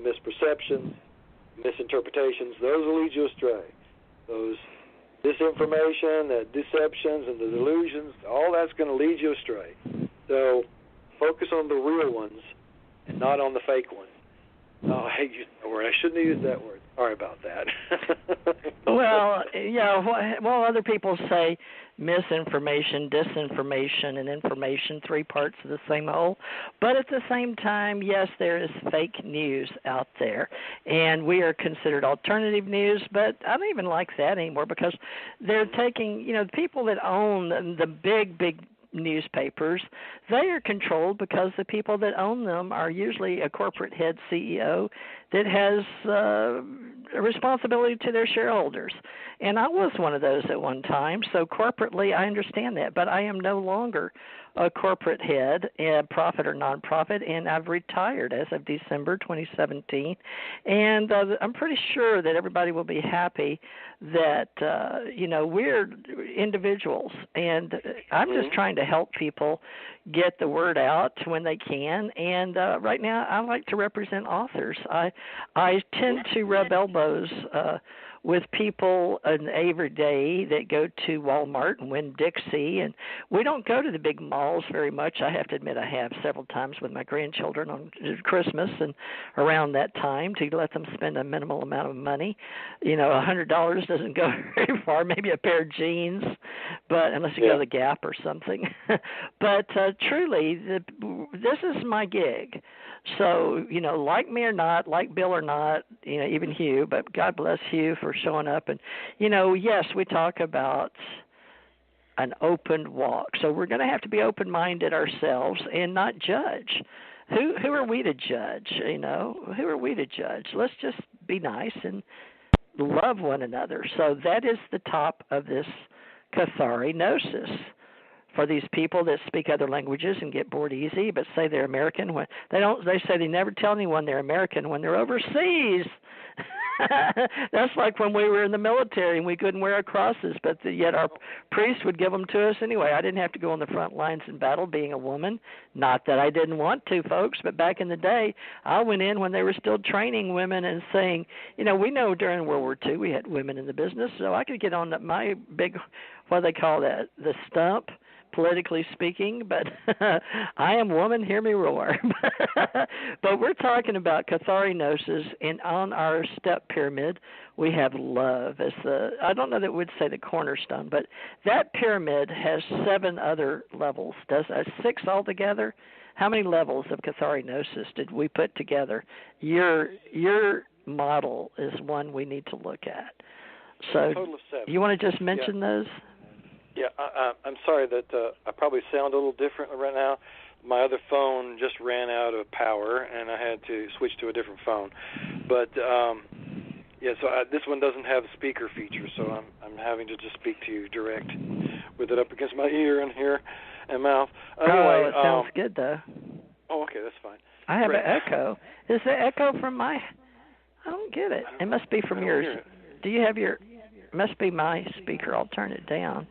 misperceptions, misinterpretations, those will lead you astray. Those disinformation, the deceptions, and the delusions, all that's going to lead you astray. So focus on the real ones and not on the fake ones. Oh, I hate using that word. I shouldn't have used that word. Sorry about that. Well, well, other people say misinformation, disinformation, and information, 3 parts of the same whole. But at the same time, yes, there is fake news out there, and we are considered alternative news, but I don't even like that anymore because they're taking, people that own the big newspapers, they are controlled because the people that own them are usually a corporate head CEO that has a responsibility to their shareholders. And I was one of those at one time, so corporately I understand that, but I am no longer a corporate head, profit or nonprofit, and I've retired as of December 2017. And I'm pretty sure that everybody will be happy that, we're individuals. And I'm just trying to help people get the word out when they can. And right now I like to represent authors. I tend to rub elbows with people every day that go to Walmart and Winn-Dixie, and we don't go to the big malls very much. I have to admit I have several times with my grandchildren on Christmas and around that time to let them spend a minimal amount of money. $100 doesn't go very far, maybe a pair of jeans, but unless you go to the Gap or something. But truly, this is my gig. So, like me or not, like Bill or not, even Hugh, but God bless Hugh for showing up. And, yes, we talk about an open walk. So we're going to have to be open-minded ourselves and not judge. Who are we to judge, Who are we to judge? Let's just be nice and love one another. So that is the top of this catharinosis. For these people that speak other languages and get bored easy, but say they're American when they don't. They say they never tell anyone they're American when they're overseas. That's like when we were in the military and we couldn't wear our crosses, but yet our priest would give them to us anyway. I didn't have to go on the front lines in battle being a woman. Not that I didn't want to, folks, but back in the day, I went in when they were still training women and saying, we know during World War II we had women in the business, so I could get on my big, what do they call that, the stump, politically speaking, but I am woman, hear me roar. But we're talking about catharinosis, and on our step pyramid, we have love as I don't know that we'd say the cornerstone, but that pyramid has 7 other levels. Does 6 altogether? How many levels of catharinosis did we put together? Your model is one we need to look at. So a total of 7. You want to just mention those? Yeah, I'm sorry that I probably sound a little different right now. My other phone just ran out of power, and I had to switch to a different phone. But, this one doesn't have a speaker feature, so I'm having to just speak to you direct with it up against my ear and here and mouth. Anyway, it sounds good, though. Oh, okay, that's fine. I have an echo. Is the echo from my... I don't get it. It must be from yours. Do you have your... Must be my speaker. I'll turn it down.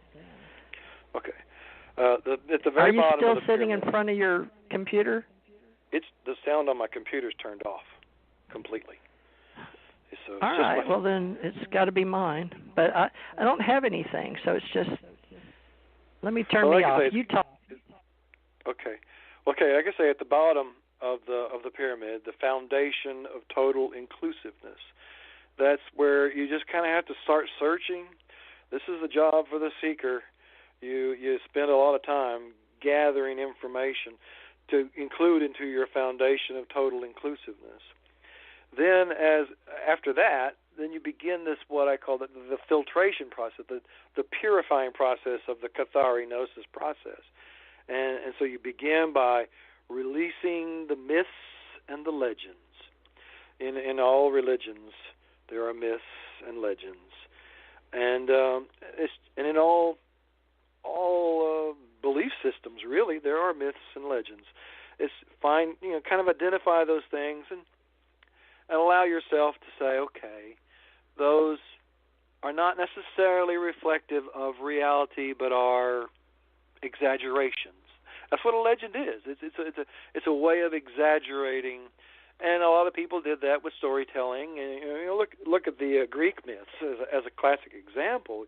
Okay. At the very bottom Are you still sitting pyramid, in front of your computer? It's the sound on my computer's turned off completely. So All right. Well, then it's got to be mine. But I don't have anything, so it's just. Let me turn me off. You talk. Okay. Okay. Like I say, at the bottom of the pyramid, the foundation of total inclusiveness. That's where you just kind of have to start searching. This is the job for the seeker. You spend a lot of time gathering information to include into your foundation of total inclusiveness. Then, after that, then you begin this, what I call the filtration process, the purifying process of the catharinosis process. And so you begin by releasing the myths and the legends. In all religions, there are myths and legends, and in all belief systems, really, there are myths and legends. It's kind of identify those things and allow yourself to say, okay, those are not necessarily reflective of reality, but are exaggerations. That's what a legend is. It's a way of exaggerating And a lot of people did that with storytelling. And look at the Greek myths as a classic example.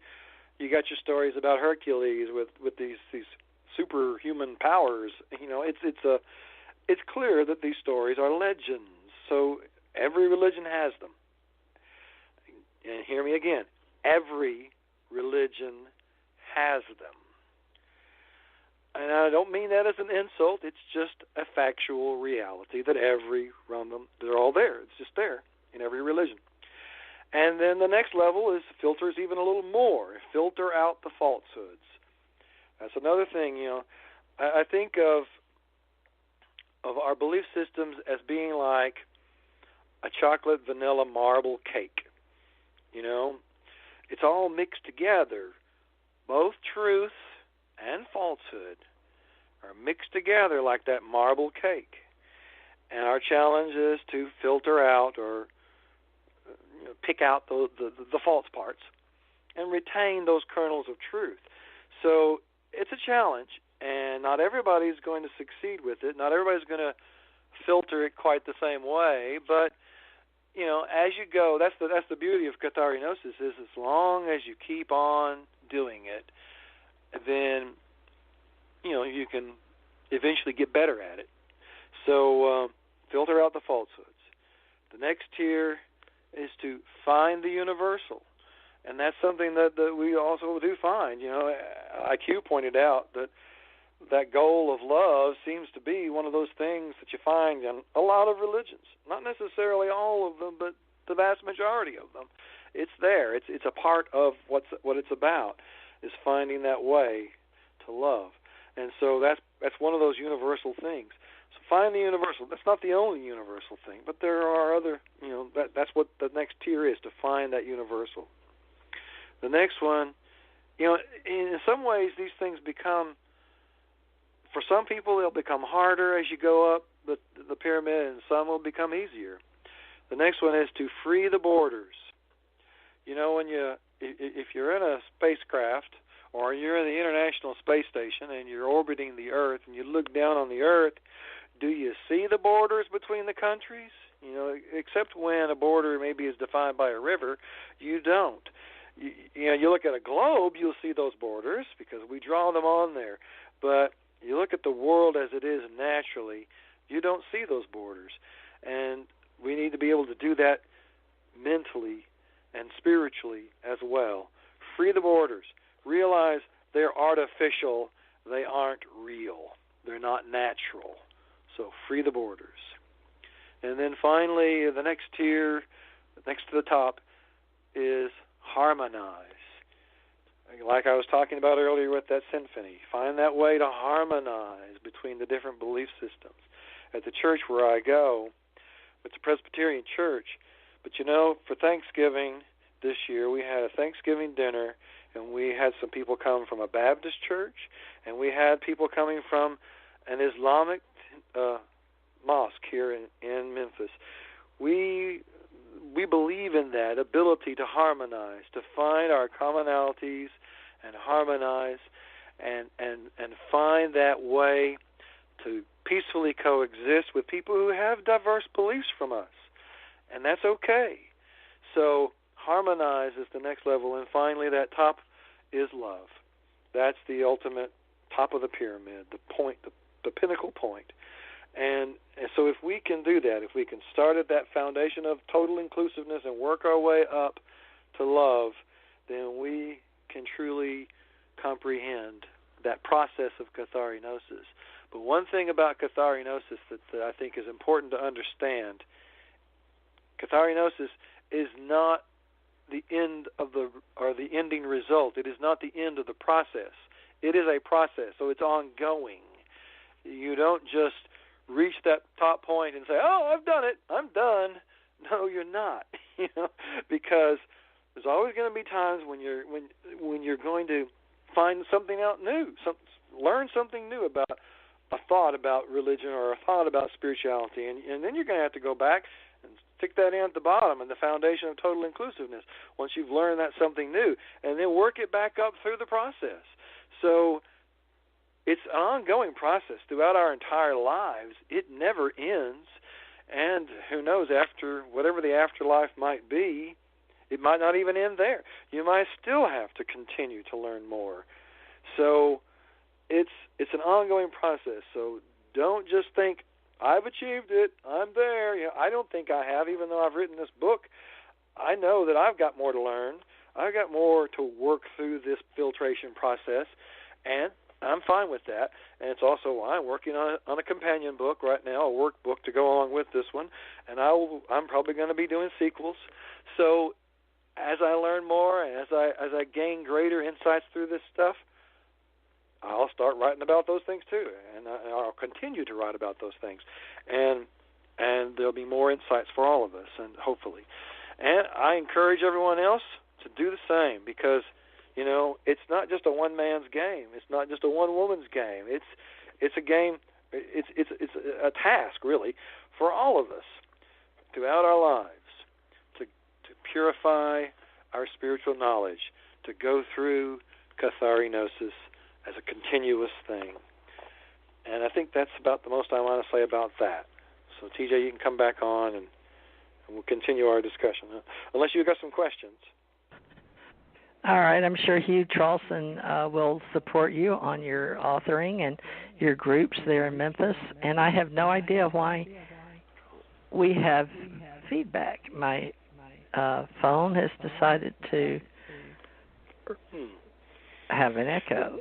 You got your stories about Hercules with these superhuman powers. It's clear that these stories are legends. So every religion has them. And hear me again, every religion has them. And I don't mean that as an insult. It's just a factual reality that every one of them, they're all there. It's just there in every religion. And then the next level is filters even a little more. Filter out the falsehoods. That's another thing. I think of our belief systems as being like a chocolate vanilla marble cake. It's all mixed together. Both truth and falsehood are mixed together like that marble cake. And our challenge is to filter out or pick out the false parts and retain those kernels of truth. So it's a challenge, and not everybody's going to succeed with it. Not everybody's going to filter it quite the same way, but as you go, that's the beauty of catharinosis, is as long as you keep on doing it, then you can eventually get better at it. So filter out the falsehoods. The next tier is to find the universal, and that's something that we also do find. IQ pointed out that goal of love seems to be one of those things that you find in a lot of religions. Not necessarily all of them, but the vast majority of them. It's there. It's a part of what it's about, is finding that way to love. And so that's one of those universal things. So find the universal. That's not the only universal thing, but there are other, that's what the next tier is, to find that universal. The next one, in some ways these things become, for some people they'll become harder as you go up the pyramid, and some will become easier. The next one is to free the borders. If you're in a spacecraft or you're in the International Space Station and you're orbiting the Earth and you look down on the Earth, do you see the borders between the countries? Except when a border maybe is defined by a river, you don't. You look at a globe, you'll see those borders because we draw them on there. But you look at the world as it is naturally, you don't see those borders. And we need to be able to do that mentally and spiritually as well. Free the borders. Realize they're artificial. They aren't real. They're not natural. So free the borders. And then finally, the next tier, next to the top, is harmonize. Like I was talking about earlier with that symphony. Find that way to harmonize between the different belief systems. At the church where I go, it's a Presbyterian church, but for Thanksgiving this year, we had a Thanksgiving dinner, and we had some people come from a Baptist church, and we had people coming from an Islamic mosque here in Memphis. We believe in that ability to harmonize, to find our commonalities and harmonize and find that way to peacefully coexist with people who have diverse beliefs from us. And that's okay. So harmonize is the next level. And finally, that top is love. That's the ultimate top of the pyramid, the point, the pinnacle point. And so if we can do that, if we can start at that foundation of total inclusiveness and work our way up to love, then we can truly comprehend that process of catharinosis. But one thing about catharinosis that I think is important to understand, catharinosis is not the end of the ending result. It is not the end of the process. It is a process, so it's ongoing. You don't just reach that top point and say, "Oh, I've done it. I'm done." No, you're not. Because there's always going to be times when you're going to find something out new, learn something new about a thought about religion or a thought about spirituality, and then you're going to have to go back and stick that in at the bottom and the foundation of total inclusiveness once you've learned that something new, and then work it back up through the process. So it's an ongoing process throughout our entire lives. It never ends, And who knows, after whatever the afterlife might be, it might not even end there. You might still have to continue to learn more. So it's an ongoing process. So don't just think, I've achieved it, I'm there. I don't think I have, even though I've written this book. I know that I've got more to learn. I've got more to work through this filtration process, and I'm fine with that. And it's also why I'm working on a companion book right now, a workbook to go along with this one, and I'm probably going to be doing sequels. So as I learn more, as I gain greater insights through this stuff, I'll start writing about those things too, and I'll continue to write about those things, and there'll be more insights for all of us, and hopefully. And I encourage everyone else to do the same, because it's not just a one man's game. It's not just a one woman's game. It's a game. It's a task really for all of us throughout our lives to purify our spiritual knowledge, to go through catharinosis as a continuous thing. And I think that's about the most I want to say about that. So TJ, you can come back on and we'll continue our discussion, unless you've got some questions. All right. I'm sure Hugh Charlson will support you on your authoring and your groups there in Memphis. And I have no idea why we have feedback. My phone has decided to have an echo.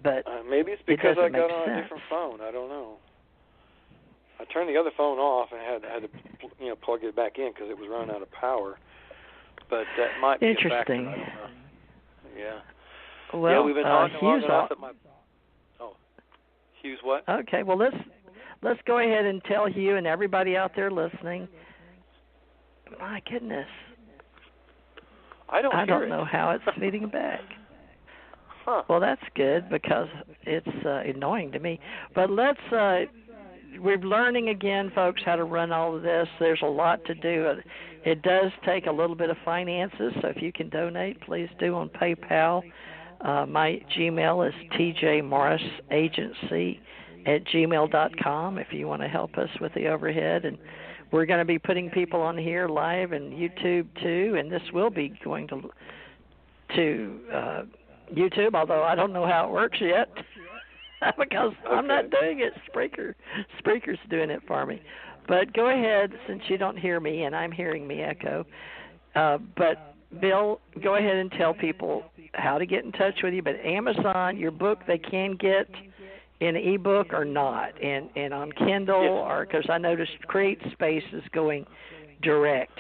But maybe it's because I got on sense. a different phone. I don't know. I turned the other phone off and had to plug it back in because it was running out of power. But that might be interesting. A factor. I don't know. Yeah. Well, we've been talking long enough that Hugh's what? Okay. Well, let's go ahead and tell Hugh and everybody out there listening. My goodness. I don't know how it's feeding back. Huh. Well, that's good because it's annoying to me. But we're learning again, folks, how to run all of this. There's a lot to do. It does take a little bit of finances, so if you can donate, please do on PayPal. My Gmail is tjmorrisagency@gmail.com if you want to help us with the overhead. And we're going to be putting people on here live and YouTube too, and this will be going to YouTube, although I don't know how it works yet because I'm not doing it. Spreaker's doing it for me. But go ahead, since you don't hear me and I'm hearing me echo. But Bill, go ahead and tell people how to get in touch with you. But Amazon, your book, they can get in ebook or not, and on Kindle, or because I noticed Create Space is going direct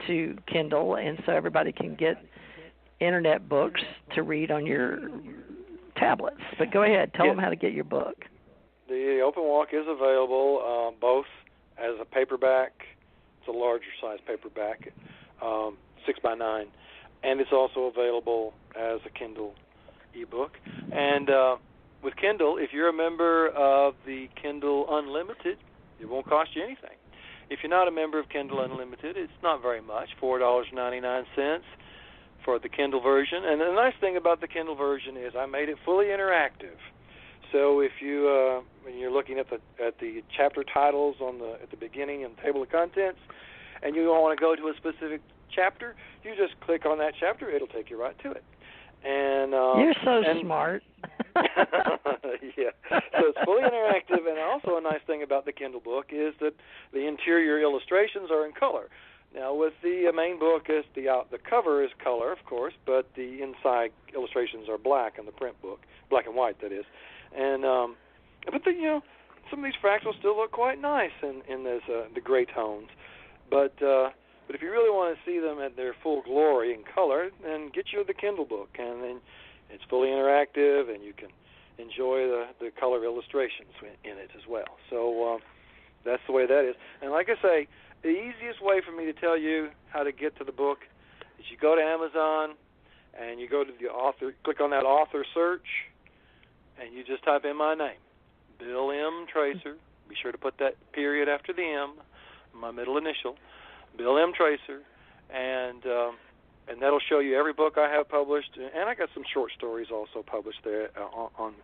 to Kindle, and so everybody can get internet books to read on your tablets. But go ahead, tell them how to get your book. The Open Walk is available both as a paperback. It's a larger size paperback, 6x9, and it's also available as a Kindle ebook. And with Kindle, if you're a member of the Kindle Unlimited, it won't cost you anything. If you're not a member of Kindle Unlimited, it's not very much, $4.99 for the Kindle version. And the nice thing about the Kindle version is I made it fully interactive. So if you when you're looking at the chapter titles at the beginning and table of contents, and you don't want to go to a specific chapter, you just click on that chapter. It'll take you right to it. And you're so smart. Yeah. So it's fully interactive, and also a nice thing about the Kindle book is that the interior illustrations are in color. Now, with the main book, the cover is color, of course, but the inside illustrations are black in the print book, black and white, that is. And but some of these fractals still look quite nice in the gray tones. But if you really want to see them at their full glory in color, then get you the Kindle book, and then it's fully interactive, and you can enjoy the color illustrations in it as well. So that's the way that is. And like I say, the easiest way for me to tell you how to get to the book is you go to Amazon and you go to the author, click on that author search, and you just type in my name, Bill M. Tracer. Be sure to put that period after the M, my middle initial, Bill M. Tracer, and that'll show you every book I have published, and I got some short stories also published there on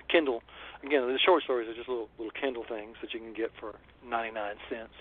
Kindle. again, the short stories are just little Kindle things that you can get for 99 cents.